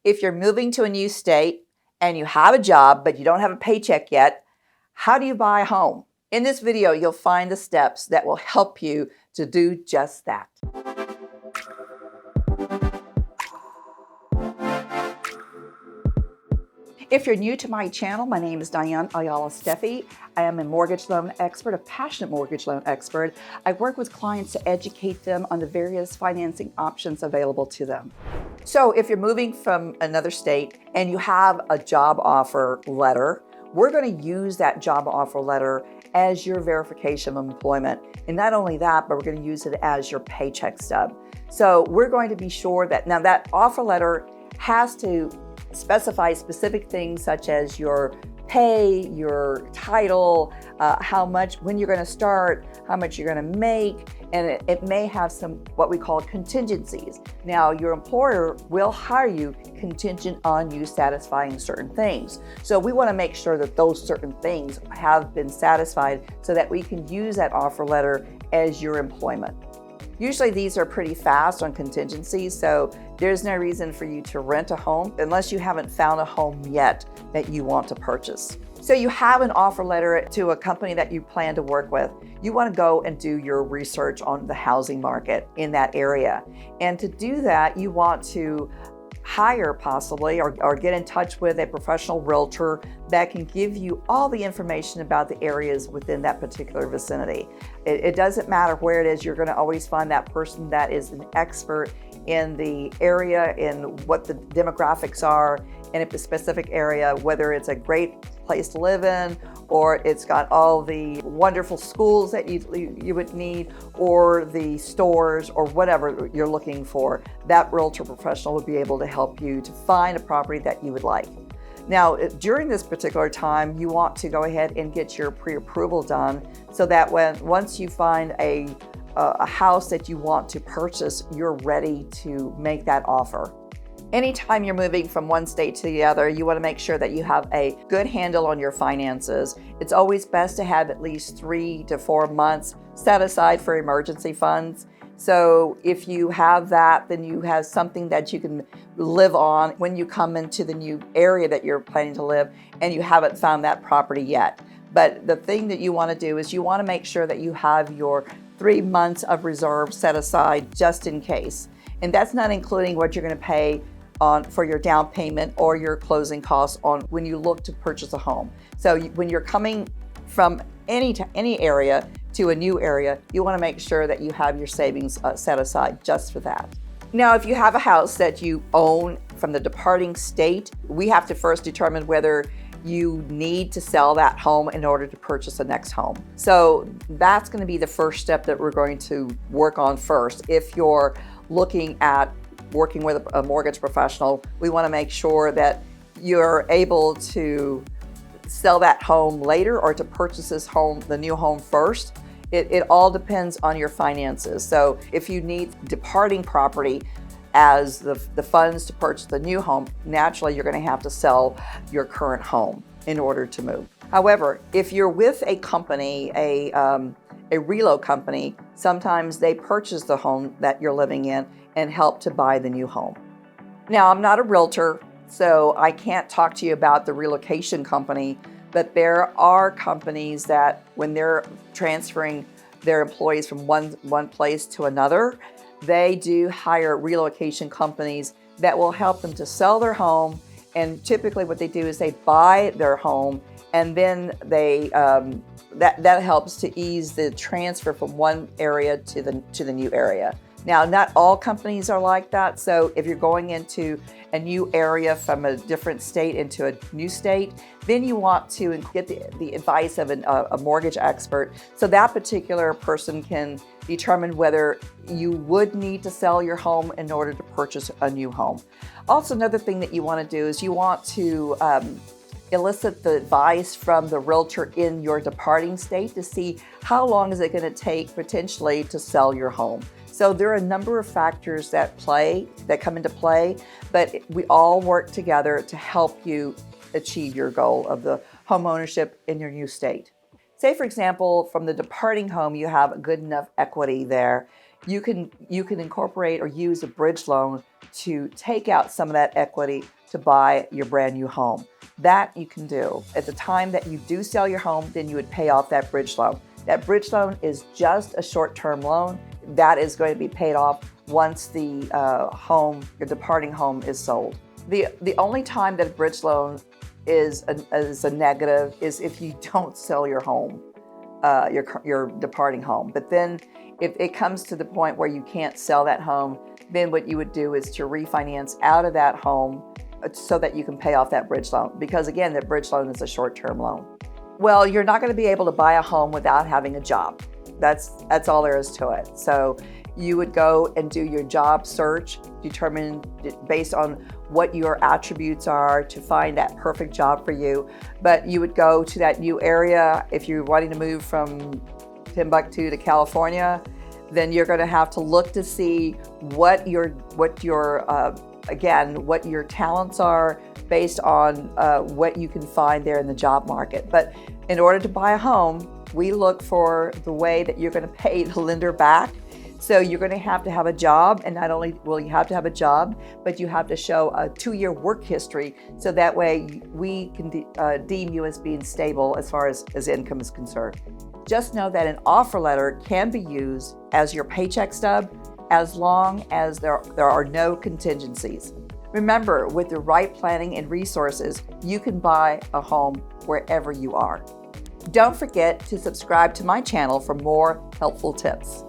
If you're moving to a new state and you have a job, but you don't have a paycheck yet, how do you buy a home? In this video, you'll find the steps that will help you to do just that. If you're new to my channel, my name is Dianne Ayala Steffey. I am a mortgage loan expert, a passionate mortgage loan expert. I work with clients to educate them on the various financing options available to them. So if you're moving from another state and you have a job offer letter, we're going to use that job offer letter as your verification of employment. And not only that, but we're going to use it as your paycheck stub. So we're going to be sure that now that offer letter has to specify specific things such as your pay, your title, how much, when you're going to start, how much you're going to make, and it may have some what we call contingencies. Now, your employer will hire you contingent on you satisfying certain things. So we want to make sure that those certain things have been satisfied so that we can use that offer letter as your employment. Usually these are pretty fast on contingencies, so there's no reason for you to rent a home unless you haven't found a home yet that you want to purchase. So you have an offer letter to a company that you plan to work with. You want to go and do your research on the housing market in that area. And to do that, you want to hire possibly or get in touch with a professional realtor that can give you all the information about the areas within that particular vicinity. It doesn't matter where it is, you're going to always find that person that is an expert in the area, in what the demographics are in a specific area, whether it's a great place to live in, or it's got all the wonderful schools that you would need, or the stores, or whatever you're looking for. That realtor professional would be able to help you to find a property that you would like. Now, during this particular time, you want to go ahead and get your pre-approval done so that once you find a house that you want to purchase, you're ready to make that offer. Anytime you're moving from one state to the other, you want to make sure that you have a good handle on your finances. It's always best to have at least 3 to 4 months set aside for emergency funds. So if you have that, then you have something that you can live on when you come into the new area that you're planning to live and you haven't found that property yet. But the thing that you want to do is you want to make sure that you have your 3 months of reserve set aside just in case. And that's not including what you're going to pay for your down payment or your closing costs on when you look to purchase a home. So when you're coming from any area to a new area, you want to make sure that you have your savings set aside just for that. Now, if you have a house that you own from the departing state, we have to first determine whether you need to sell that home in order to purchase the next home. So that's going to be the first step that we're going to work on first. If you're looking at working with a mortgage professional, we want to make sure that you're able to sell that home later or to purchase this home, the new home first. It all depends on your finances. So if you need departing property as the funds to purchase the new home, naturally you're going to have to sell your current home in order to move. However, if you're with a company, a relo company, sometimes they purchase the home that you're living in and help to buy the new home. Now, I'm not a realtor, so I can't talk to you about the relocation company, but there are companies that when they're transferring their employees from one place to another, they do hire relocation companies that will help them to sell their home. And typically what they do is they buy their home and then they that helps to ease the transfer from one area to the new area. Now, not all companies are like that. So if you're going into a new area from a different state into a new state, then you want to get the advice of a mortgage expert. So that particular person can determine whether you would need to sell your home in order to purchase a new home. Also, another thing that you want to do is you want to elicit the advice from the realtor in your departing state to see how long is it going to take potentially to sell your home. So there are a number of factors that come into play, but we all work together to help you achieve your goal of the home ownership in your new state. Say, for example, from the departing home, you have good enough equity there. You can incorporate or use a bridge loan to take out some of that equity to buy your brand new home. That you can do. At the time that you do sell your home, then you would pay off that bridge loan. That bridge loan is just a short-term loan that is going to be paid off once the your departing home is sold. The only time that a bridge loan is a negative is if you don't sell your home, your departing home. But then if it comes to the point where you can't sell that home, then what you would do is to refinance out of that home so that you can pay off that bridge loan. Because again, that bridge loan is a short-term loan. Well, you're not going to be able to buy a home without having a job. That's all there is to it. So you would go and do your job search, determine based on what your attributes are to find that perfect job for you. But you would go to that new area. If you're wanting to move from Timbuktu to California, then you're going to have to look to see what your talents are based on what you can find there in the job market. But in order to buy a home, we look for the way that you're going to pay the lender back. So you're going to have a job, and not only will you have to have a job, but you have to show a 2-year work history, so that way we can deem you as being stable as far as income is concerned. Just know that an offer letter can be used as your paycheck stub as long as there are no contingencies. Remember, with the right planning and resources, you can buy a home wherever you are. Don't forget to subscribe to my channel for more helpful tips.